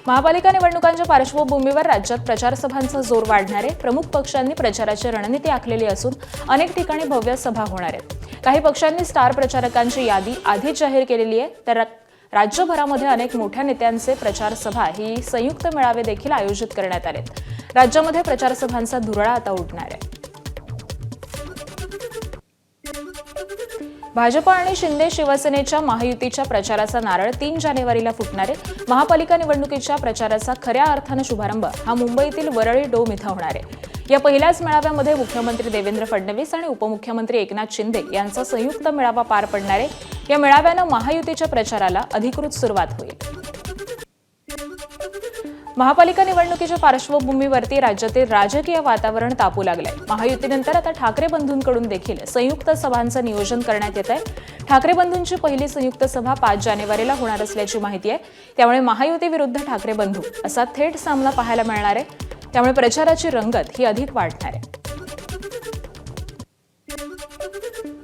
महापालिका निवडणुकांच्या पार्श्वभूमीवर राज्यात प्रचार सभांचा जोर वाढणार आहे। प्रमुख पक्षांनी प्रचाराची रणनीती आखलेली असून अनेक ठिकाणी भव्य सभा होणार आहेत। काही पक्षांनी स्टार प्रचारकांची यादी आधीच जाहीर केलेली आहे, तर राज्यभरामध्ये अनेक मोठ्या नेत्यांचे प्रचार सभा ही संयुक्त मेळावे देखील आयोजित करण्यात आलेत। राज्यामध्ये प्रचार सभांचा धुरळा आता उडणार आहे। भाजप आणि शिंदे शिवसेनेच्या महायुतीच्या प्रचाराचा नारळ 3 जानेवारीला फुटणार आहे। महापालिका निवडणुकीच्या प्रचाराचा खऱ्या अर्थाने शुभारंभ हा मुंबईतील वरळी डोम इथं होणार आहे। या पहिल्याच मेळाव्यामध्ये मुख्यमंत्री देवेंद्र फडणवीस आणि उपमुख्यमंत्री एकनाथ शिंदे यांचा संयुक्त मेळावा पार पडणार आहे। या मेळाव्यानं महायुतीच्या प्रचाराला अधिकृत सुरुवात होईल। महापालिका निवडणुकीच्या पार्श्वभूमीवरती राज्यातील राजकीय वातावरण तापू लागलंय। महायुतीनंतर आता ठाकरे बंधूंकडून देखील संयुक्त सभांचं नियोजन करण्यात येत आहे। ठाकरे बंधूंची पहिली संयुक्त सभा 5 जानेवारीला होणार असल्याची माहिती आहे। त्यामुळे महायुती विरुद्ध ठाकरे बंधू असा थेट सामना पाहायला मिळणार आहे। त्यामुळे प्रचाराची रंगत ही अधिक वाढणार आहे।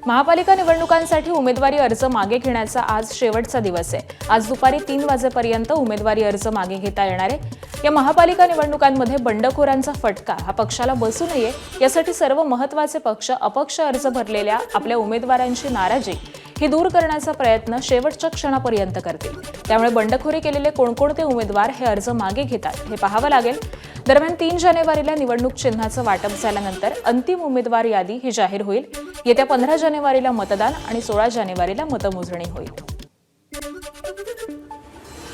महापालिका निवडणुकांसाठी उमेदवारी अर्ज मागे घेण्याचा आज शेवटचा दिवस आहे। आज दुपारी 3 वाजेपर्यंत उमेदवारी अर्ज मागे घेता येणार आहे। या महापालिका निवडणुकांमध्ये बंडखोरांचा फटका हा पक्षाला बसू नये यासाठी सर्व महत्त्वाचे पक्ष अपक्ष अर्ज भरलेल्या आपल्या उमेदवारांची नाराजी ही दूर करण्याचा प्रयत्न शेवटच्या क्षणापर्यंत करतील। त्यामुळे बंडखोरी केलेले कोणकोणते उमेदवार हे अर्ज मागे घेतात हे पाहावं लागेल। दरम्यान 3 जानेवारीला निवडणूक चिन्हाचं वाटप झाल्यानंतर अंतिम उमेदवार यादी ही जाहीर होईल। येत्या 15 जानेवारीला मतदान आणि 16 जानेवारीला मतमोजणी होईल।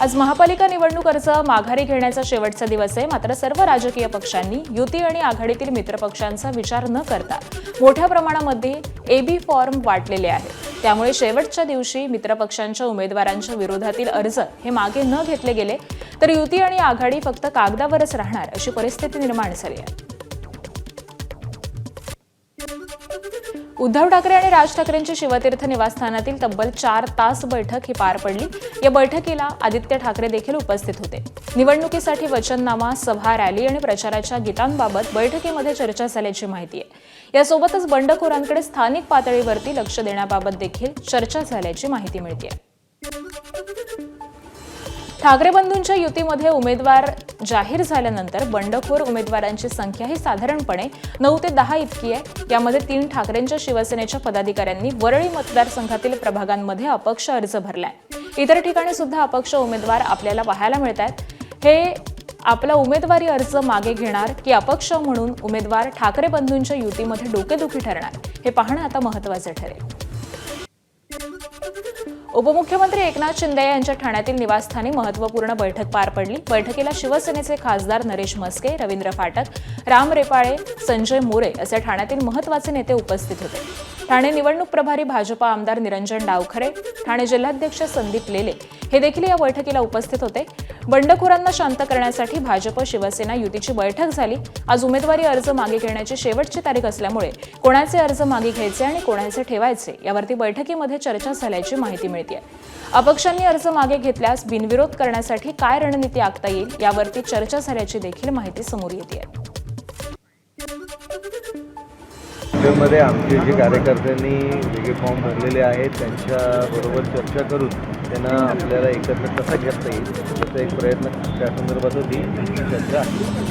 आज महापालिका निवडणूक अर्ज माघारी घेण्याचा शेवटचा दिवस आहे। मात्र सर्व राजकीय पक्षांनी युती आणि आघाडीतील मित्रपक्षांचा विचार न करता मोठ्या प्रमाणामध्ये एबी फॉर्म वाटलेले आहेत। त्यामुळे शेवटच्या दिवशी मित्रपक्षांच्या उमेदवारांच्या विरोधातील अर्ज हे मागे न घेतले गेले तर युती आणि आघाडी फक्त कागदावरच राहणार अशी परिस्थिती निर्माण झाली आहे। उद्धव ठाकरे आणि राज ठाकरेंची शिवतीर्थ निवासस्थानातील तब्बल 4 तास बैठक ही पार पडली। या बैठकीला आदित्य ठाकरे देखील उपस्थित होते। निवडणुकीसाठी वचननामा, सभा, रॅली आणि प्रचाराच्या गीतांबाबत बैठकीमध्ये चर्चा झाल्याची माहिती आहे। यासोबतच बंडखोरांकडे स्थानिक पातळीवरती लक्ष देण्याबाबत देखील चर्चा झाल्याची माहिती मिळते। ठाकरे बंधूंच्या युतीमध्ये उमेदवार जाहीर झाल्यानंतर बंडखोर उमेदवारांची संख्या ही साधारणपणे 9 ते 10 इतकी आहे। यामध्ये 3 ठाकरेंच्या शिवसेनेच्या पदाधिकाऱ्यांनी वरळी मतदारसंघातील प्रभागांमध्ये अपक्ष अर्ज भरलाय। इतर ठिकाणी सुद्धा अपक्ष उमेदवार आपल्याला पाहायला मिळतात। हे आपला उमेदवारी अर्ज मागे घेणार की अपक्ष म्हणून उमेदवार ठाकरे बंधूंच्या युतीमध्ये डोकेदुखी ठरणार हे पाहणं आता महत्त्वाचं ठरेल। उपमुख्यमंत्री एकनाथ शिंदे यांच्या ठाण्यातील निवासस्थानी महत्त्वपूर्ण बैठक पार पडली। बैठकीला शिवसेनेचे खासदार नरेश म्हस्के, रवींद्र फाटक, राम रेपाळे, संजय मोरे असे ठाण्यातील महत्त्वाचे नेते उपस्थित होते। ठाणे निवडणूक प्रभारी भाजप आमदार निरंजन डावखरे, ठाणे जिल्हाध्यक्ष संदीप लेले हे देखील या बैठकीला उपस्थित होते। बंडखोरांना शांत करण्यासाठी भाजप शिवसेना युतीची बैठक झाली। आज उमेदवारी अर्ज मागे घेण्याची शेवटची तारीख असल्यामुळे कोणाचे अर्ज मागे घ्यायचे आणि कोणाचे ठेवायचे यावरती बैठकीमध्ये चर्चा झाल्याची माहिती मिळते। अपक्षांनी अर्ज मागे घेतल्यास बिनविरोध करण्यासाठी काय रणनीती आखता येईल यावरती चर्चा झाल्याची देखील माहिती समोर येते। मध्ये आमचे जे कार्यकर्त्यांनी वेगळे फॉर्म भरलेले आहेत त्यांच्याबरोबर चर्चा करून त्यांना आपल्याला एकत्र कसा घेता येईल त्याचा एक प्रयत्न त्या संदर्भात होती चर्चा।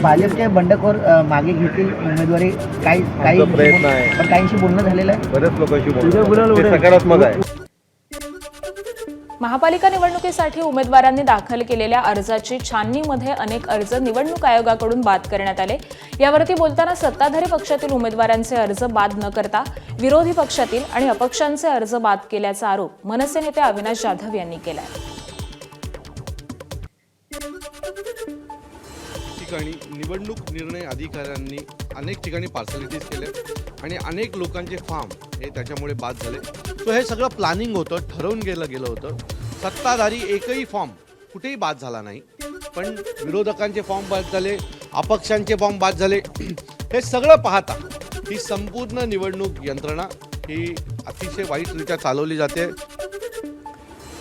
भाजपचे बंडखोर मागे घेतील उमेदवारी काही प्रयत्न आहे, पण काहींशी बोलणं झालेलं आहे। बऱ्याच लोकांशी बोलणं ते सकारात्मक आहे। महापालिका निवडणुकीसाठी उमेदवारांनी दाखल केलेल्या अर्जाची छाननीमध्ये अनेक अर्ज निवडणूक आयोगाकडून बाद करण्यात आले। यावरती बोलताना सत्ताधारी पक्षातील उमेदवारांचे अर्ज बाद न करता विरोधी पक्षातील आणि अपक्षांचे अर्ज बाद केल्याचा आरोप मनसे नेते अविनाश जाधव यांनी केला आहे। ठिकाणी निवडणूक निर्णय अधिकाऱ्यांनी अनेक ठिकाणी पार्सलिटीज केले आणि अनेक लोकांचे फॉर्म हे त्याच्यामुळे बाद झाले। सो हे सगळं प्लॅनिंग होतं, ठरवून गेलं होतं। सत्ताधारी एकही फॉर्म कुठेही बाद झाला नाही, पण विरोधकांचे फॉर्म बाद झाले, अपक्षांचे फॉर्म बाद झाले। हे सगळं पाहता ही संपूर्ण निवडणूक यंत्रणा ही अतिशय वाईटरित्या चालवली जाते।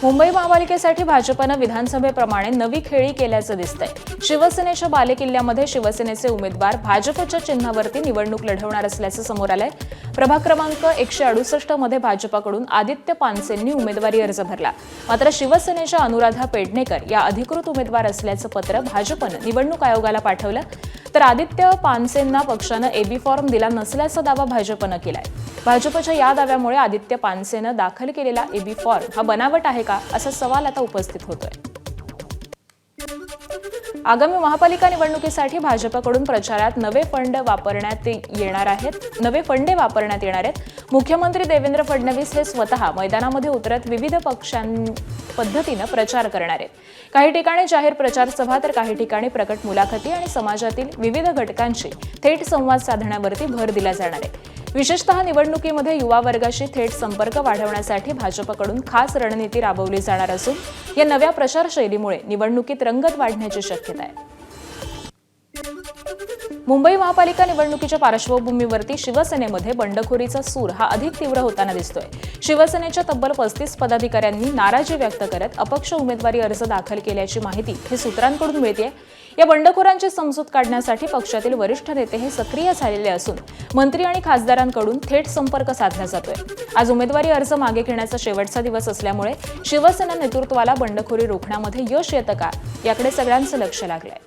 मुंबई महापालिकेसाठी भाजपनं विधानसभेप्रमाणे नवी खेळी केल्याचं दिसतंय. शिवसेनेच्या बालेकिल्ल्यामध्ये शिवसेनेचे उमेदवार भाजपच्या चिन्हावरती निवडणूक लढवणार असल्याचं समोर आलंय. प्रभाग क्रमांक 168 मध्ये भाजपकडून आदित्य पानसेंनी उमेदवारी अर्ज भरला. मात्र शिवसेनेच्या अनुराधा पेडणेकर या अधिकृत उमेदवार असल्याचं पत्र भाजपनं निवडणूक आयोगाला पाठवलं. तर आदित्य पानसेंना पक्षानं एबी फॉर्म दिला नसल्याचा दावा भाजपनं केलाय. भाजपच्या या दाव्यामुळे आदित्य पानसेनं दाखल केलेला एबी फॉर्म हा बनावट आहे का असा सवाल आता उपस्थित होतोय. आगामी महापालिका निवडणुकीसाठी भाजपकडून प्रचारात नवे फंडे वापरण्यात येणार आहेत. मुख्यमंत्री देवेंद्र फडणवीस हे स्वतः मैदानामध्ये उतरत विविध पद्धतीनं प्रचार करणार आहेत. काही ठिकाणी जाहीर प्रचार सभा तर काही ठिकाणी प्रकट मुलाखती आणि समाजातील विविध घटकांशी थेट संवाद साधण्यावरती भर दिला जाणार आहे. विशेषतः निवडणुकीमध्ये युवा वर्गाशी थेट संपर्क वाढवण्यासाठी भाजपकडून खास रणनीती राबवली जाणार असून या नव्या प्रचार शैलीमुळे निवडणुकीत रंगत वाढण्याची शक्यता आहे. मुंबई महापालिका निवडणुकीच्या पार्श्वभूमीवरती शिवसेनेमध्ये बंडखोरीचा सूर हा अधिक तीव्र होताना दिसतोय. शिवसेनेच्या तब्बल 35 पदाधिकाऱ्यांनी नाराजी व्यक्त करत अपक्ष उमेदवारी अर्ज दाखल केल्याची माहिती हे सूत्रांकडून मिळतेय. या बंडखोरांची समजूत काढण्यासाठी पक्षातील वरिष्ठ नेते हे सक्रिय झालेले असून मंत्री आणि खासदारांकडून थेट संपर्क साधला जातोय. आज उमेदवारी अर्ज मागे घेण्याचा शेवटचा दिवस असल्यामुळे शिवसेना नेतृत्वाला बंडखोरी रोखण्यामध्ये यश येतं का याकडे सगळ्यांचं लक्ष लागलंय.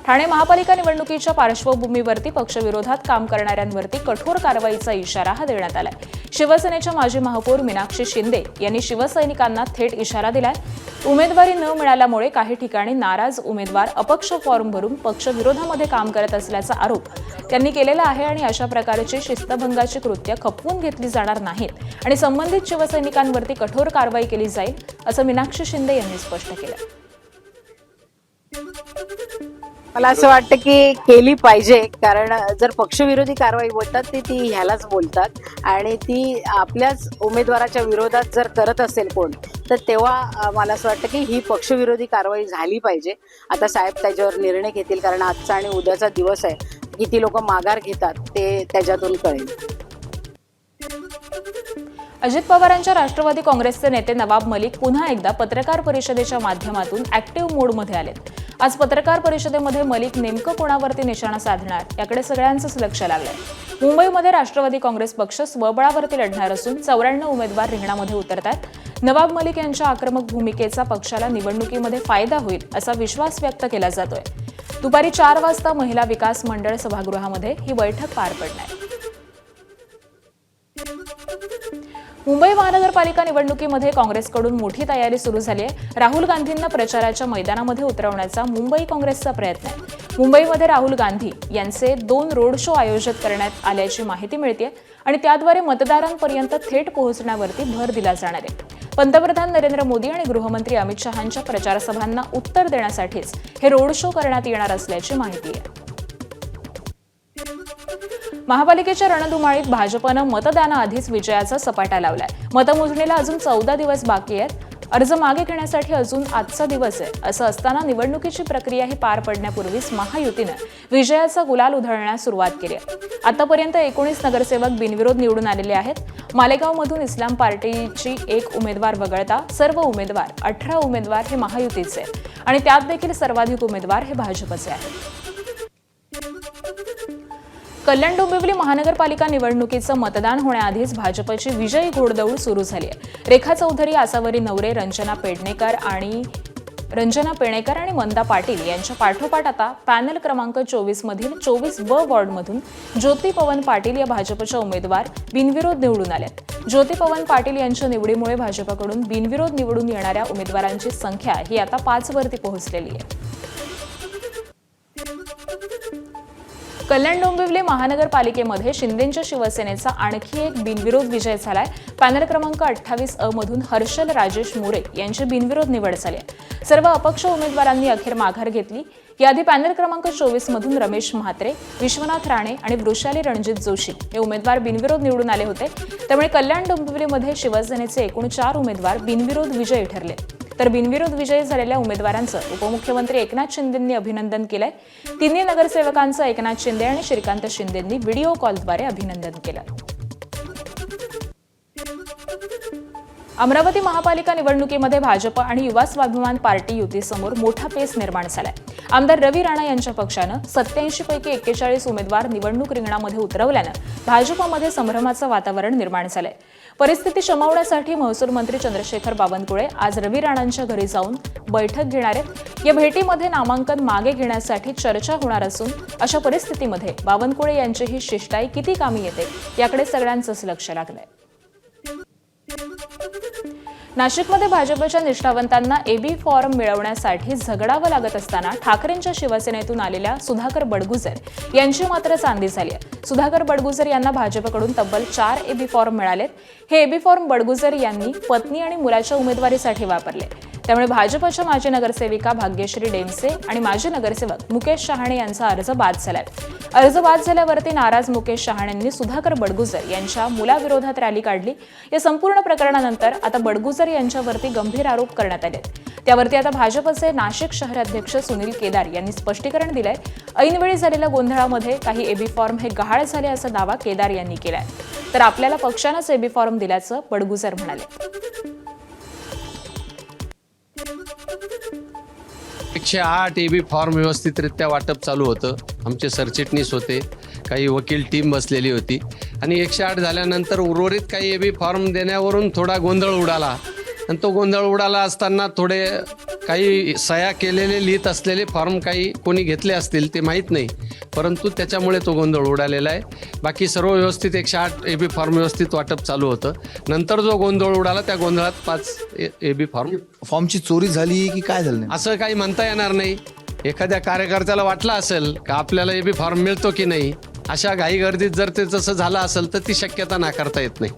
ठाणे महापालिका निवडणुकीच्या पार्श्वभूमीवरती पक्षविरोधात काम करणाऱ्यांवरती कठोर कारवाईचा इशारा हा देण्यात आलाय. शिवसेनेच्या माजी महापौर मीनाक्षी शिंदे यांनी शिवसैनिकांना थेट इशारा दिलाय. उमेदवारी न मिळाल्यामुळे काही ठिकाणी नाराज उमेदवार अपक्ष फॉर्म भरून पक्षविरोधामध्ये काम करत असल्याचा आरोप त्यांनी केलेला आहे आणि अशा प्रकारची शिस्तभंगाची कृत्य खपवून घेतली जाणार नाहीत आणि संबंधित शिवसैनिकांवरती कठोर कारवाई केली जाईल असं मीनाक्षी शिंदे यांनी स्पष्ट केलं. मला असं वाटतं की केली पाहिजे, कारण जर पक्षविरोधी कारवाई बोलतात ती ह्यालाच बोलतात आणि ती आपल्याच उमेदवाराच्या विरोधात जर करत असेल कोण तर तेव्हा मला असं वाटतं की ही पक्षविरोधी कारवाई झाली पाहिजे. आता साहेब त्याच्यावर निर्णय घेतील, कारण आजचा आणि उद्याचा दिवस आहे. किती लोक माघार घेतात ते त्याच्यातून कळेल. अजित पवारांच्या राष्ट्रवादी काँग्रेसचे नेते नवाब मलिक पुन्हा एकदा पत्रकार परिषदेच्या माध्यमातून ऍक्टिव्ह मोडमध्ये आलेत. आज पत्रकार परिषदेमध्ये मलिक नेमकं कोणावरती निशाणा साधणार याकडे सगळ्यांचंच लक्ष लागलंय. मुंबईमध्ये राष्ट्रवादी काँग्रेस पक्ष स्वबळावरती लढणार असून 94 उमेदवार रिंगणामध्ये उतरतात. नवाब मलिक यांच्या आक्रमक भूमिकेचा पक्षाला निवडणुकीमध्ये फायदा होईल असा विश्वास व्यक्त केला जातोय. दुपारी 4 वाजता महिला विकास मंडळ सभागृहामध्ये ही बैठक पार पडणार. मुंबई महानगरपालिका निवडणुकीमध्ये काँग्रेसकडून मोठी तयारी सुरू झाली आहे. राहुल गांधींना प्रचाराच्या मैदानामध्ये उतरवण्याचा मुंबई काँग्रेसचा प्रयत्न आहे. मुंबईमध्ये राहुल गांधी यांचे 2 रोड शो आयोजित करण्यात आल्याची माहिती मिळते आणि त्याद्वारे मतदारांपर्यंत थेट पोहोचण्यावरती भर दिला जाणार आहे. पंतप्रधान नरेंद्र मोदी आणि गृहमंत्री अमित शहांच्या प्रचारसभांना उत्तर देण्यासाठीच हे रोड शो करण्यात येणार असल्याची माहिती आहे. महापालिकेच्या रणधुमाळीत भाजपनं मतदानाआधीच विजयाचा सपाटा लावलाय. मतमोजणीला अजून 14 दिवस बाकी आहेत. अर्ज मागे घेण्यासाठी अजून आजचा दिवस आहे. असं असताना निवडणुकीची प्रक्रिया ही पार पडण्यापूर्वीच महायुतीनं विजयाचा गुलाल उधळण्यास सुरुवात केली आहे. आतापर्यंत 19 नगरसेवक बिनविरोध निवडून आलेले आहेत. मालेगावमधून इस्लाम पार्टीची 1 उमेदवार वगळता सर्व उमेदवार 18 उमेदवार हे महायुतीचे आहेत आणि त्यात देखील सर्वाधिक उमेदवार हे भाजपचे आहेत. कल्याण डोंबिवली महानगरपालिका निवडणुकीचं मतदान होण्याआधीच भाजपची विजयी घोडदौड सुरू झाली आहे. रेखा चौधरी, आसावरी नवरे, रंजना पेणेकर आणि मंदा पाटील यांच्या पाठोपाठ आता पॅनल क्रमांक 24 मधील 24 ब वॉर्डमधून ज्योती पवन पाटील या भाजपच्या उमेदवार बिनविरोध निवडून आल्यात. ज्योती पवन पाटील यांच्या निवडीमुळे भाजपकडून बिनविरोध निवडून येणाऱ्या उमेदवारांची संख्या ही आता 5 वरती पोहोचलेली आहे. कल्याण डोंबिवली महानगरपालिकेमध्ये शिंदेंच्या शिवसेनेचा आणखी एक बिनविरोध विजय झालाय. पॅनल क्रमांक 28 अ मधून हर्षल राजेश मोरे यांची बिनविरोध निवड झाली आहे. सर्व अपक्ष उमेदवारांनी अखेर माघार घेतली. याआधी पॅनल क्रमांक 24 मधून रमेश म्हात्रे, विश्वनाथ राणे आणि वृषाली रणजित जोशी हे उमेदवार बिनविरोध निवडून आले होते. त्यामुळे कल्याण डोंबिवलीमध्ये शिवसेनेचे एकूण 4 उमेदवार बिनविरोध विजयी ठरले. तर बिनविरोध विजयी झालेल्या उमेदवारांचं उपमुख्यमंत्री एकनाथ शिंदेंनी अभिनंदन केलंय. तिन्ही नगरसेवकांचं एकनाथ शिंदे आणि श्रीकांत शिंदेंनी व्हिडिओ कॉलद्वारे अभिनंदन केलं. अमरावती महापालिका निवडणुकीमध्ये भाजप आणि युवा स्वाभिमान पार्टी युतीसमोर मोठा पेच निर्माण झालाय. आमदार रवी राणा यांच्या पक्षानं 87 पैकी 41 उमेदवार निवडणूक रिंगणामध्ये उतरवल्यानं भाजपमध्ये संभ्रमाचं वातावरण निर्माण झालंय. परिस्थिती शमवण्यासाठी महसूल मंत्री चंद्रशेखर बावनकुळे आज रवी राणांच्या घरी जाऊन बैठक घेणार आहेत. या भेटीमध्ये नामांकन मागे घेण्यासाठी चर्चा होणार असून अशा परिस्थितीमध्ये बावनकुळे यांची ही शिष्टाई किती कामी येते याकडे सगळ्यांचंच लक्ष लागलंय. नाशिकमध्ये भाजपच्या निष्ठावंतांना एबी फॉर्म मिळवण्यासाठी झगडावं लागत असताना ठाकरेंच्या शिवसेनेतून आलेल्या सुधाकर बडगुजर यांची मात्र चांदी झाली आहे. सुधाकर बडगुजर यांना भाजपकडून तब्बल 4 एबी फॉर्म मिळालेत. हे एबी फॉर्म बडगुजर यांनी पत्नी आणि मुलाच्या उमेदवारीसाठी वापरले. त्यामुळे भाजपच्या माजी नगरसेविका भाग्यश्री डेमसे आणि माजी नगरसेवक मुकेश शहाणे यांचा अर्ज बाद झालाय. अर्ज बाद झाल्यावरती नाराज मुकेश शहाणेंनी सुधाकर बडगुजर यांच्या मुलाविरोधात रॅली काढली. या संपूर्ण प्रकरणानंतर आता बडगुजर यांच्यावरती गंभीर आरोप करण्यात आले. त्यावरती आता भाजपचे नाशिक शहराध्यक्ष सुनील केदार यांनी स्पष्टीकरण दिलंय. ऐनवेळी झालेल्या गोंधळामध्ये काही एबी फॉर्म हे गहाळ झाले असा दावा केदार यांनी केलाय. तर आपल्याला पक्षानंच एबी फॉर्म दिल्याचं बडगुजर म्हणाले. 108 एबी फॉर्म व्यवस्थितरित्या वाटप चालू होतं. आमचे सरचिटणीस होते, काही वकील टीम बसलेली होती आणि 108 झाल्यानंतर उर्वरित काही एबी फॉर्म देण्यावरून थोडा गोंधळ उडाला आणि तो गोंधळ उडाला असताना थोडे काही सह्या केलेले लिहित असलेले फॉर्म काही कोणी घेतले असतील ते माहीत नाही, परंतु त्याच्यामुळे तो गोंधळ उडालेला आहे. बाकी सर्व व्यवस्थित 108 एबी फॉर्म व्यवस्थित वाटप चालू होतं. नंतर जो गोंधळ उडाला त्या गोंधळात 5 एबी फॉर्मची चोरी झाली की काय झालं नाही? असं काही म्हणता येणार नाही. एखाद्या कार्यकर्त्याला वाटलं असेल का आपल्याला एबी फॉर्म मिळतो की नाही, अशा घाईगर्दीत जर ते तसं झालं असेल तर ती शक्यता नाकारता येत नाही.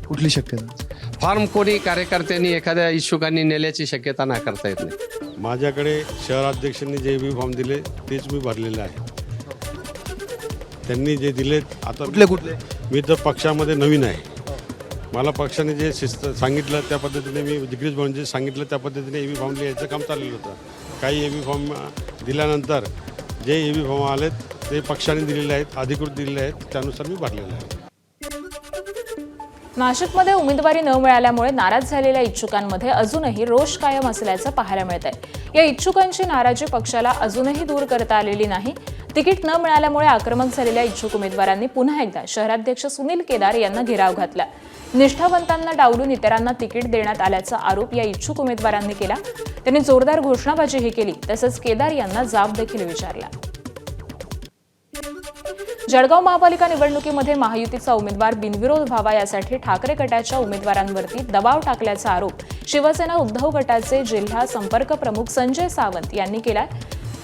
कुठली शक्यता? फॉर्म कोणी कार्यकर्त्यांनी एखाद्या इच्छुकांनी नेल्याची शक्यता नाकारता येत नाही. माझ्याकडे शहराध्यक्षांनी जे एबी फॉर्म दिले तेच मी भरलेले आहे. त्यांनी जे दिले आता कुठले मी तर पक्षामध्ये नवीन आहे. मला पक्षाने जे शिस्त सांगितलं त्या पद्धतीने मी डिग्रीज म्हणून जे सांगितलं त्या पद्धतीने एबी फॉर्म लिहायचं काम चाललेलं होतं. काही एबी फॉर्म दिल्यानंतर जे एबी फॉर्म आलेत ते पक्षाने दिलेले आहेत, अधिकृत दिलेले आहेत, त्यानुसार मी भरलेलं आहे. नाशिकमध्ये उमेदवारी न मिळाल्यामुळे नाराज झालेल्या इच्छुकांमध्ये अजूनही रोष कायम असल्याचं पाहायला मिळत आहे. या इच्छुकांची नाराजी पक्षाला अजूनही दूर करता आलेली नाही. तिकीट न मिळाल्यामुळे आक्रमक झालेल्या इच्छुक उमेदवारांनी पुन्हा एकदा शहराध्यक्ष सुनील केदार यांना घेराव घातला. निष्ठावंतांना डावलून इतरांना तिकीट देण्यात आल्याचा आरोप या इच्छुक उमेदवारांनी केला. त्यांनी जोरदार घोषणाबाजीही केली, तसंच केदार यांना जाब देखील विचारला. जळगाव महापालिका निवडणुकीमध्ये महायुतीचा उमेदवार बिनविरोध व्हावा यासाठी ठाकरे गटाच्या उमेदवारांवरती दबाव टाकल्याचा आरोप शिवसेना उद्धव गटाचे जिल्हा संपर्क प्रमुख संजय सावंत यांनी केलाय.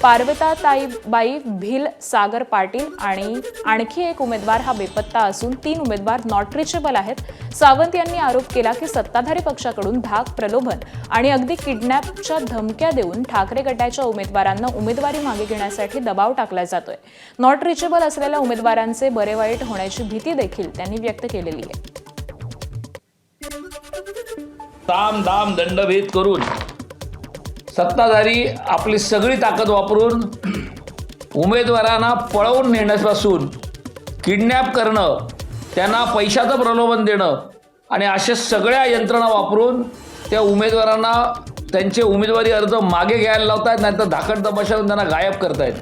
पार्वताताईबाई भिल, सागर पाटील आणि आणखी एक उमेदवार हा बेपत्ता असून 3 उमेदवार नॉट रिचेबल आहेत. सावंत यांनी आरोप केला की सत्ताधारी पक्षाकडून धाक, प्रलोभन आणि अगदी किडनॅपच्या धमक्या देऊन ठाकरे गटाच्या उमेदवारांना उमेदवारी मागे घेण्यासाठी दबाव टाकला जातोय. नॉट रिचेबल असलेल्या उमेदवारांचे बरे वाईट होण्याची भीती देखील त्यांनी व्यक्त केलेली आहे. ताम दाम दंडभेद करून सत्ताधारी आपली सगळी ताकद वापरून उमेदवारांना पळवून नेण्यापासून किडनॅप करणं, त्यांना पैशाचं प्रलोभन देणं आणि अशा सगळ्या यंत्रणा वापरून त्या उमेदवारांना त्यांचे उमेदवारी अर्ज मागे घ्यायला लावतायत, नाहीतर धाकट तमाशातून त्यांना गायब करतायत.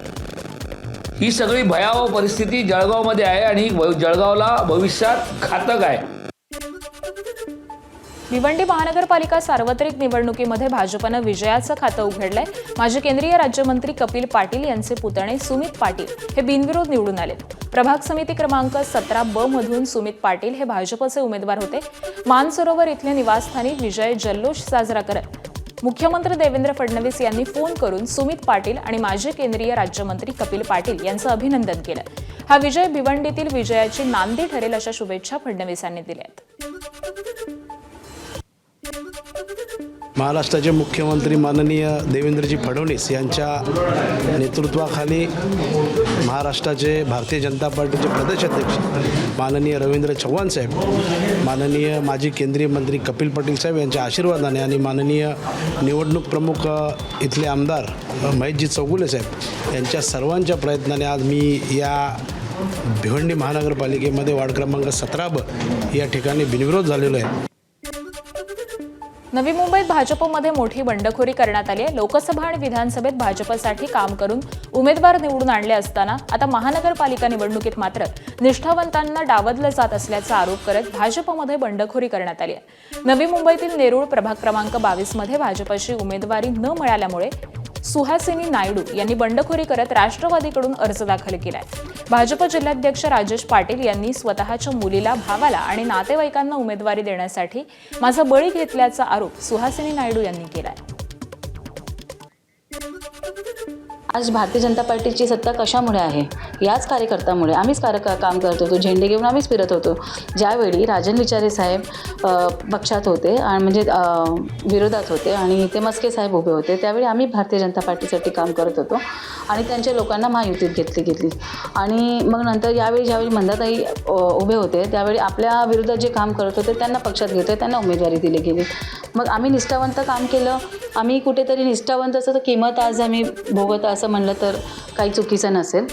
ही सगळी भयावह परिस्थिती जळगावमध्ये आहे आणि जळगावला भविष्यात घातक आहे. भिवंडी महानगरपालिका सार्वत्रिक निवडणुकीमध्ये भाजपनं विजयाचं खातं उघडलंय. माजी केंद्रीय राज्यमंत्री कपिल पाटील यांचे पुतणे सुमित पाटील हे बिनविरोध निवडून आलेत. प्रभाग समिती क्रमांक 17B मधून सुमित पाटील हे भाजपचे उमेदवार होते. मानसरोवर इथल्या निवासस्थानी विजय जल्लोष साजरा करत मुख्यमंत्री देवेंद्र फडणवीस यांनी फोन करून सुमित पाटील आणि माजी केंद्रीय राज्यमंत्री कपिल पाटील यांचं अभिनंदन केलं. हा विजय भिवंडीतील विजयाची नांदी ठरेल अशा शुभेच्छा फडणवीसांनी दिल्यात. महाराष्ट्राचे मुख्यमंत्री माननीय देवेंद्रजी फडणवीस यांच्या नेतृत्वाखाली महाराष्ट्राचे भारतीय जनता पार्टीचे प्रदेशाध्यक्ष माननीय रवींद्र चव्हाण साहेब, माननीय माजी केंद्रीय मंत्री कपिल पाटील साहेब यांच्या आशीर्वादाने आणि माननीय निवडणूक प्रमुख इथले आमदार महेशजी चौगुले साहेब यांच्या सर्वांच्या प्रयत्नाने आज मी या भिवंडी महानगरपालिकेमध्ये वार्ड क्रमांक 17B या ठिकाणी बिनविरोध झालेलो आहे. नवी मुंबईत भाजपमध्ये मोठी बंडखोरी करण्यात आली आहे. लोकसभा आणि विधानसभेत भाजपसाठी काम करून उमेदवार निवडून आणले असताना आता महानगरपालिका निवडणुकीत मात्र निष्ठावंतांना डावललं जात असल्याचा आरोप करत भाजपमध्ये बंडखोरी करण्यात आली आहे. नवी मुंबईतील नेरूळ प्रभाग क्रमांक 22 मध्ये भाजपची उमेदवारी न मिळाल्यामुळे सुहासिनी नायडू यांनी बंडखोरी करत राष्ट्रवादीकडून अर्ज दाखल केलाय. भाजप जिल्हाध्यक्ष राजेश पाटील यांनी स्वतःच्या मुलीला, भावाला आणि नातेवाईकांना उमेदवारी देण्यासाठी माझा बळी घेतल्याचा आरोप सुहासिनी नायडू यांनी केलाय. आज भारतीय जनता पार्टीची सत्ता कशामुळे आहे? याच कार्यकर्त्यामुळे. आम्हीच काम करत होतो, झेंडे घेऊन आम्हीच फिरत होतो. ज्यावेळी राजन विचारे साहेब पक्षात होते आणि म्हणजे विरोधात होते आणि ते मस्के साहेब उभे होते, त्यावेळी आम्ही भारतीय जनता पार्टीसाठी काम करत होतो आणि त्यांच्या लोकांना महायुतीत घेतली आणि मग नंतर ज्यावेळी मंदाताई उभे होते त्यावेळी आपल्या विरोधात जे काम करत होते त्यांना पक्षात घेतोय, त्यांना उमेदवारी दिली गेली. मग आम्ही निष्ठावंत काम केलं. आम्ही कुठेतरी निष्ठावंत असं तर किंमत आज आम्ही भोगत असं म्हणलं तर काही चुकीचं नसेल.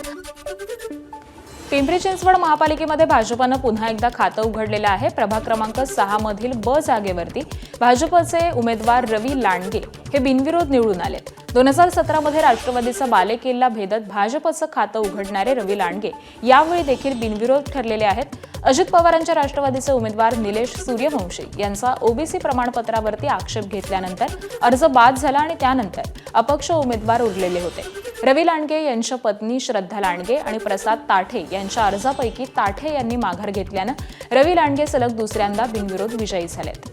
पिंपरी चिंचवड महापालिकेमध्ये भाजपनं पुन्हा एकदा खातं उघडलेलं आहे. प्रभाग क्रमांक 6 मधील ब जागेवरती भाजपचे उमेदवार रवी लांडगे हे बिनविरोध निवडून आले. 2017 मध्ये राष्ट्रवादीचा बालेकिल्ला भेदत भाजपचं खातं उघडणारे रवी लांडगे यावेळी देखील बिनविरोध ठरलेले आहेत. अजित पवारांच्या राष्ट्रवादीचे उमेदवार निलेश सूर्यवंशी यांचा ओबीसी प्रमाणपत्रावरती आक्षेप घेतल्यानंतर अर्ज बाद झाला आणि त्यानंतर अपक्ष उमेदवार उरलेले होते. रवी लांडगे यांच्या पत्नी श्रद्धा लांडगे आणि प्रसाद ताठे यांच्या अर्जापैकी ताठे यांनी माघार घेतल्यानं रवी लांडगे सलग दुसऱ्यांदा बिनविरोध विजयी झालेत.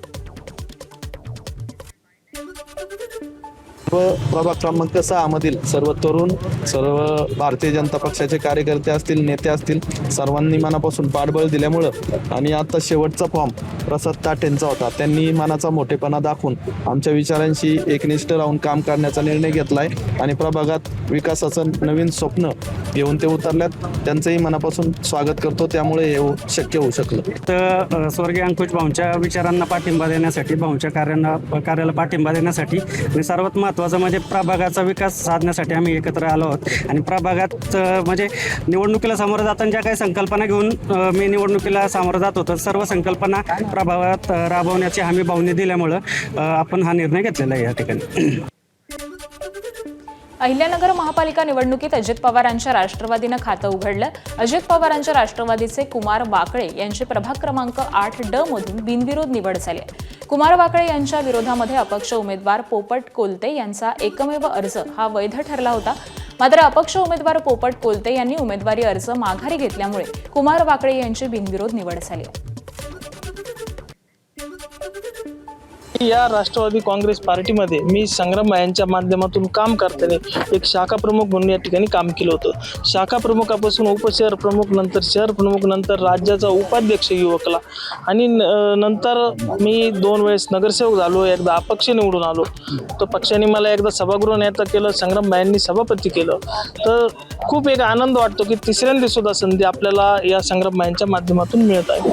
प्रभाग क्रमांक 6 मधील सर्व तरुण, सर्व भारतीय जनता पक्षाचे कार्यकर्ते असतील, नेते असतील, सर्वांनी मनापासून पाठबळ दिल्यामुळं आणि आता शेवटचा फॉर्म प्रसाद ताठेंचा होता. त्यांनी मनाचा मोठेपणा दाखवून आमच्या विचारांशी एकनिष्ठ राहून काम करण्याचा निर्णय घेतलाय आणि प्रभागात विकासाचं नवीन स्वप्न घेऊन ते उतरल्यात. त्यांचंही मनापासून स्वागत करतो. त्यामुळे हे शक्य होऊ शकलं. तर स्वर्गीय अंकुश भाऊंच्या विचारांना पाठिंबा देण्यासाठी, भाऊंच्या कार्याला पाठिंबा देण्यासाठी आणि सर्वात महत्त्वाचं म्हणजे प्रभागाचा विकास साधण्यासाठी आम्ही एकत्र आलो आहोत. आणि प्रभागात म्हणजे निवडणुकीला सामोरं जाताना ज्या काही संकल्पना घेऊन मी निवडणुकीला सामोरं जात होतो, सर्व संकल्पना प्रभागात राबवण्याची हमी भाऊंनी दिल्यामुळं आपण हा निर्णय घेतलेला आहे या ठिकाणी. अहिल्यानगर महापालिका निवडणुकीत अजित पवारांच्या राष्ट्रवादीनं खातं उघडलं. अजित पवारांच्या राष्ट्रवादीचे कुमार वाकळे यांची प्रभाग क्रमांक 8D मधून बिनविरोध निवड झाली. कुमार वाकळे यांच्या विरोधामध्ये अपक्ष उमेदवार पोपट कोलते यांचा एकमेव अर्ज हा वैध ठरला होता. मात्र अपक्ष उमेदवार पोपट कोलते यांनी उमेदवारी अर्ज माघारी घेतल्यामुळे कुमार वाकळे यांची बिनविरोध निवड झाली. या राष्ट्रवादी काँग्रेस पार्टीमध्ये मी संग्राम यांच्या माध्यमातून काम करताना एक शाखा प्रमुख म्हणून या ठिकाणी काम केलं होतं. शाखा प्रमुखापासून उपशहर प्रमुख, नंतर शहर प्रमुख, नंतर राज्याचा उपाध्यक्ष युवकला आणि नंतर मी 2 वेळेस नगरसेवक झालो. एकदा अपक्ष निवडून आलो. तर पक्षाने मला एकदा सभागृह नेता केलं, संग्राम यांनी सभापती केलं. तर खूप एक आनंद वाटतो की तिसऱ्यांदा सुद्धा संधी आपल्याला या संग्राम यांच्या माध्यमातून मिळत आहे.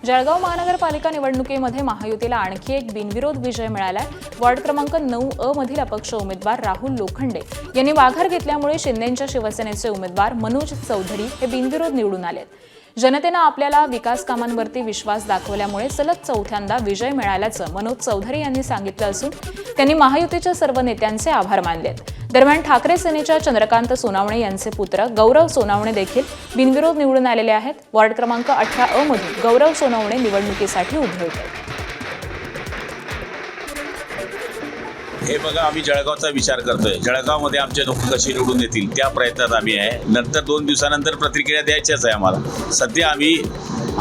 जळगाव महानगरपालिका निवडणुकीमध्ये महायुतीला आणखी एक बिनविरोध विजय मिळालाय. वॉर्ड क्रमांक 9A मधील अपक्ष उमेदवार राहुल लोखंडे यांनी माघार घेतल्यामुळे शिंदेच्या शिवसेनेचे उमेदवार मनोज चौधरी हे बिनविरोध निवडून आलेत. जनतेनं आपल्याला विकास कामांवरती विश्वास दाखवल्यामुळे सलग 4थ्यांदा विजय मिळाल्याचं मनोज चौधरी यांनी सांगितलं असून त्यांनी महायुतीच्या सर्व नेत्यांचे आभार मानलेत. दरम्यान ठाकरे सेनेच्या चंद्रकांत सोनावणे यांचे पुत्र गौरव सोनावणे देखील बिनविरोध निवडून आलेले आहेत. वॉर्ड क्रमांक 18A मधून गौरव सोनावणे निवडणुकीसाठी उभे होते. हे बघा, आम्ही जळगावचा विचार करतोय. जळगावमध्ये आमचे लोक कशी निवडून येतील त्या प्रयत्नात आम्ही आहे. नंतर 2 दिवसानंतर प्रतिक्रिया द्यायच्याच आहे आम्हाला. सध्या आम्ही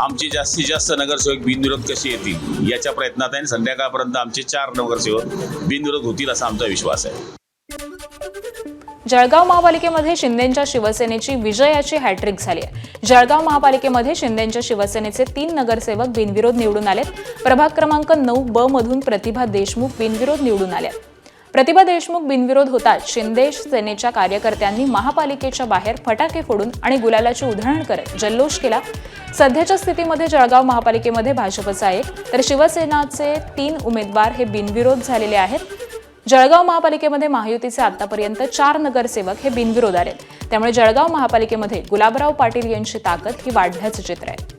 आमची जास्तीत जास्त नगरसेवक बिनविरोध कशी येतील याच्या प्रयत्नात आहे आणि संध्याकाळपर्यंत आमचे 4 नगरसेवक बिनविरोध होतील असा आमचा विश्वास आहे. जळगाव महापालिकेमध्ये शिंदेच्या शिवसेनेची विजयाची हॅट्रिक झाली आहे. जळगाव महापालिकेमध्ये शिंदेच्या शिवसेनेचे 3 नगरसेवक बिनविरोध निवडून आलेत. प्रभाग क्रमांक 9B मधून प्रतिभा देशमुख बिनविरोध निवडून आल्या. प्रतिभा देशमुख बिनविरोध होताच शिंदे सेनेच्या कार्यकर्त्यांनी महापालिकेच्या बाहेर फटाके फोडून आणि गुलालाची उधळण करत जल्लोष केला. सध्याच्या स्थितीमध्ये जळगाव महापालिकेमध्ये भाजपचा 1 तर शिवसेनाचे 3 उमेदवार हे बिनविरोध झालेले आहेत. जळगाव महापालिकेमध्ये महायुतीचे आतापर्यंत 4 नगरसेवक हे बिनविरोध आले. त्यामुळे जळगाव महापालिकेमध्ये गुलाबराव पाटील यांची ताकद ही वाढल्याचं चित्र आहे.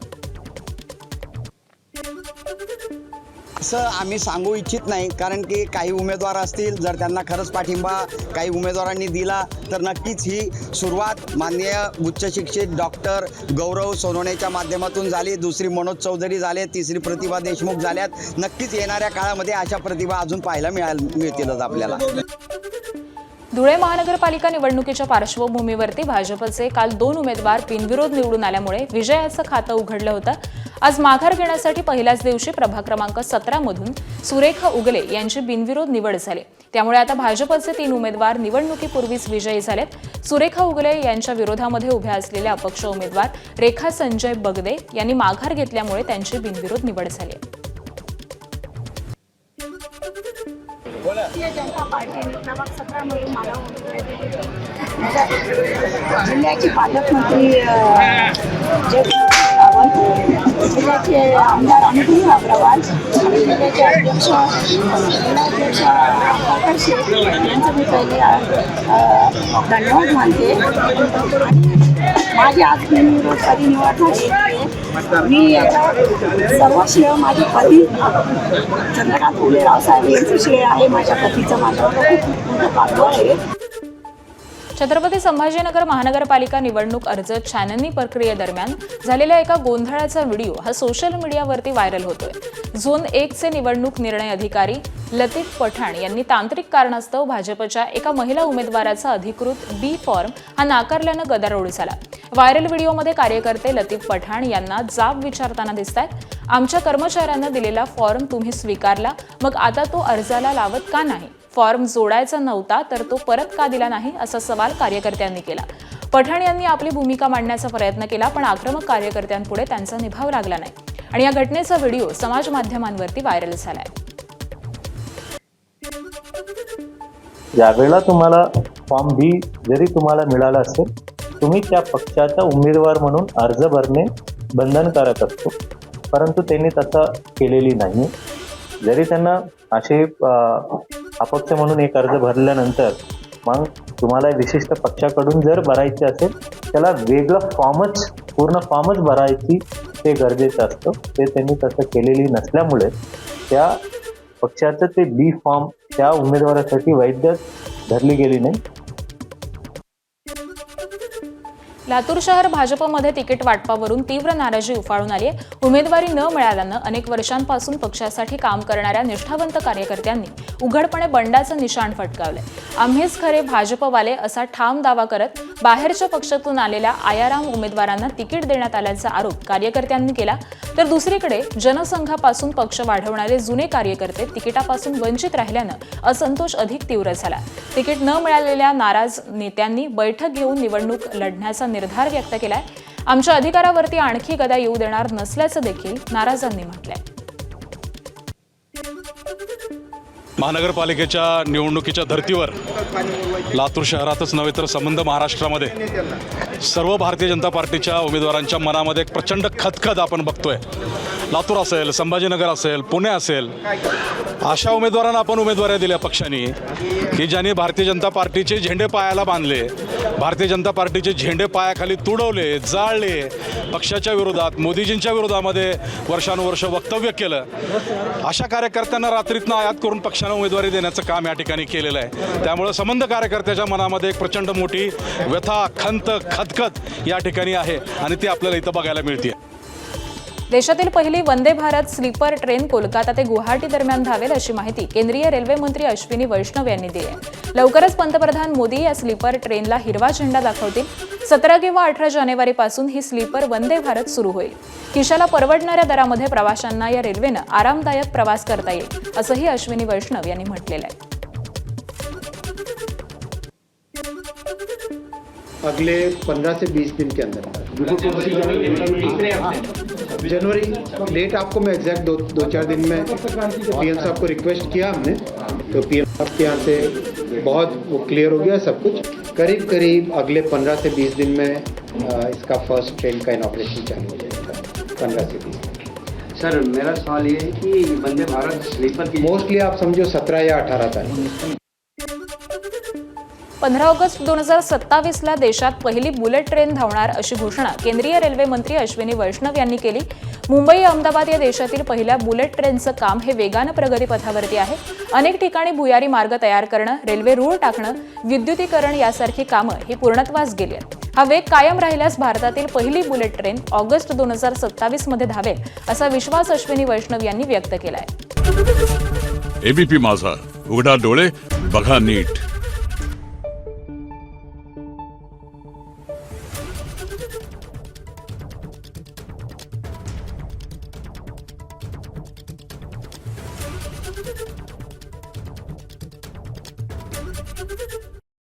असं आम्ही सांगू इच्छित नाही, कारण की काही उमेदवार असतील, जर त्यांना खरंच पाठिंबा काही उमेदवारांनी दिला तर नक्कीच ही सुरुवात माननीय उच्च शिक्षित डॉक्टर गौरव सोनवणेच्या माध्यमातून झाली, दुसरी मनोज चौधरी झाले, तिसरी प्रतिभा देशमुख झाल्यात. नक्कीच येणाऱ्या काळामध्ये अशा प्रतिभा अजून पाहायला मिळतीलच आपल्याला. धुळे महानगरपालिका निवडणुकीच्या पार्श्वभूमीवरती भाजपचे काल 2 उमेदवार बिनविरोध निवडून आल्यामुळे विजयाचं खातं उघडलं होतं. आज माघार घेण्यासाठी पहिल्याच दिवशी प्रभाग क्रमांक 17 मधून सुरेखा उगले यांची बिनविरोध निवड झाली. त्यामुळे आता भाजपचे 3 उमेदवार निवडणुकीपूर्वीच विजयी झालेत. सुरेखा उगले यांच्या विरोधामध्ये उभ्या असलेल्या अपक्ष उमेदवार रेखा संजय बगदे यांनी माघार घेतल्यामुळे त्यांची बिनविरोध निवड झाली. भारतीय जनता पार्टीने प्रभाग 17 मधून मला जिल्ह्याचे पालकमंत्री सावंत, जिल्ह्याचे आमदार अनुकूल अग्रवाल, जिल्ह्याचे अध्यक्ष जिल्हाध्यक्ष प्रकाश शेख यांचं मी पहिले धन्यवाद मानते. माझी आज बिनविरोध पदी निवड झाली. मी सर्व श्रेय माझे पती चंद्रकांत फुले रावसाहेब यांचं श्रेय आहे. माझ्या पतीचं माझ्यावर खूप मोठं पाठबळ आहे. छत्रपती संभाजीनगर महानगरपालिका निवडणूक अर्ज छाननी प्रक्रियेदरम्यान झालेल्या एका गोंधळाचा व्हिडिओ हा सोशल मीडियावरती व्हायरल होतोय. झोन 1चे निवडणूक निर्णय अधिकारी लतीफ पठाण यांनी तांत्रिक कारणास्तव भाजपच्या एका महिला उमेदवाराचा अधिकृत बी फॉर्म हा नाकारल्यानं गदारोळ झाला. व्हायरल व्हिडिओमध्ये कार्यकर्ते लतीफ पठाण यांना जाब विचारताना दिसतात. आमच्या कर्मचाऱ्यांना दिलेला फॉर्म तुम्ही स्वीकारला, मग आता तो अर्जाला लावत का नाही? फॉर्म जोडायचा नव्हता तर तो परत का दिला नाही, असा सवाल कार्यकर्त्यांनी केला. पठाण यांनी आपली भूमिका मांडण्याचा प्रयत्न केला, पण आक्रमक कार्यकर्त्यांपुढे त्यांचा निभाव लागला नाही आणि या घटनेचा व्हिडिओ समाज माध्यमांवरती व्हायरल झालाय. यावेळेला तुम्हाला फॉर्म बी जरी तुम्हाला मिळाला असेल, तुम्ही त्या पक्षाचा उमेदवार म्हणून अर्ज भरणे बंधनकारक असतो, परंतु त्यांनी तसं केलेली नाही. जरी त्यांना असे अपक्ष म्हणून एक अर्ज भरल्यानंतर मग तुम्हाला विशिष्ट पक्षाकडून जर भरायचे असेल, त्याला वेगळं फॉर्मच पूर्ण फॉर्मच भरायची ते गरजेचं असतं. ते त्यांनी तसं केलेली नसल्यामुळे त्या पक्षाचं ते बी फॉर्म त्या उमेदवारासाठी वैध धरली गेली नाही. लातूर शहर भाजपमध्ये तिकीट वाटपावरून तीव्र नाराजी उफाळून आली आहे. उमेदवारी न मिळाल्यानं अनेक वर्षांपासून पक्षासाठी काम करणाऱ्या निष्ठावंत कार्यकर्त्यांनी उघडपणे बंडाचं निशाण फटकावलंय. आम्हीच खरे भाजपवाले असा ठाम दावा करत बाहेरच्या पक्षातून आलेल्या आयाराम उमेदवारांना तिकीट देण्यात आल्याचा आरोप कार्यकर्त्यांनी केला. तर दुसरीकडे जनसंघापासून पक्ष वाढवणारे जुने कार्यकर्ते तिकिटापासून वंचित राहिल्यानं असंतोष अधिक तीव्र झाला. तिकीट न मिळालेल्या नाराज नेत्यांनी बैठक घेऊन निवडणूक लढण्याचा निर्धार व्यक्त केलाय. आमच्या अधिकारावरती आणखी गदा येऊ देणार नसल्याचं देखील नाराजांनी म्हटलंय. महानगरपालिकेच्या निवडणुकीच्या धर्तीवर लातूर शहरातच नव्हे तर संबंध महाराष्ट्रामध्ये सर्व भारतीय जनता पार्टीच्या उमेदवारांच्या मनामध्ये एक प्रचंड खदखद आपण बघतोय. लातूर असेल, संभाजीनगर असेल, पुणे असेल, अशा उमेदवारांना आपण उमेदवाऱ्या दिल्या पक्षांनी की ज्यांनी भारतीय जनता पार्टीचे झेंडे पायाला बांधले, भारतीय जनता पार्टीचे झेंडे पायाखाली तुडवले, जाळले, पक्षाच्या विरोधात, मोदीजींच्या विरोधामध्ये वर्षानुवर्ष वक्तव्य केलं. अशा कार्यकर्त्यांना रात्रीतनं आयात करून पक्षानं उमेदवारी देण्याचं काम या ठिकाणी केलेलं आहे. त्यामुळे संबंध कार्यकर्त्याच्या मनामध्ये एक प्रचंड मोठी व्यथा, खंत, खदखद या ठिकाणी आहे आणि ती आपल्याला इथं बघायला मिळते. देशातील पहिली वंदे भारत स्लीपर ट्रेन कोलकाता ते गुवाहाटी दरम्यान धावेल अशी माहिती केंद्रीय रेल्वे मंत्री अश्विनी वैष्णव यांनी दिली आहे. लवकरच पंतप्रधान मोदी या स्लीपर ट्रेनला हिरवा झेंडा दाखवतील. 17 किंवा 18 जानेवारीपासून ही स्लीपर वंदे भारत सुरू होईल. खिशाला परवडणाऱ्या दरामध्ये प्रवाशांना या रेल्वेनं आरामदायक प्रवास करता येईल असंही अश्विनी वैष्णव यांनी म्हटलेलं आहे. अगले 15 से 20 दिन के अंदर जनवरी डेट आपको मैं एग्जैक्ट दो चार दिन में पीएम साहब को रिक्वेस्ट किया हमने, तो पीएम साहब के यहाँ से बहुत वो क्लियर हो गया सब कुछ. करीब करीब अगले 15 से 20 दिन में इसका फर्स्ट ट्रेन का इनॉपरेशन चालू हो जाएगा. 15 से 20. सर मेरा सवाल ये है कि वंदे भारत स्लीपर की मोस्टली आप समझो 17 या 18 तारीख. 15 ऑगस्ट 2027ला देशात पहिली बुलेट ट्रेन धावणार अशी घोषणा केंद्रीय रेल्वे मंत्री अश्विनी वैष्णव यांनी केली. मुंबई अहमदाबाद या देशातील पहिल्या बुलेट ट्रेनचं काम हे वेगानं प्रगतीपथावरती आहे. अनेक ठिकाणी भुयारी मार्ग तयार करणं, रेल्वे रूळ टाकणं, विद्युतीकरण यासारखी कामं ही पूर्णत्वास गेली आहेत. हा वेग कायम राहिल्यास भारतातील पहिली बुलेट ट्रेन ऑगस्ट 2027 मध्ये धावेल असा विश्वास अश्विनी वैष्णव यांनी व्यक्त केलाय. एबीपी माझा, उघडा डोळे बघा नीट.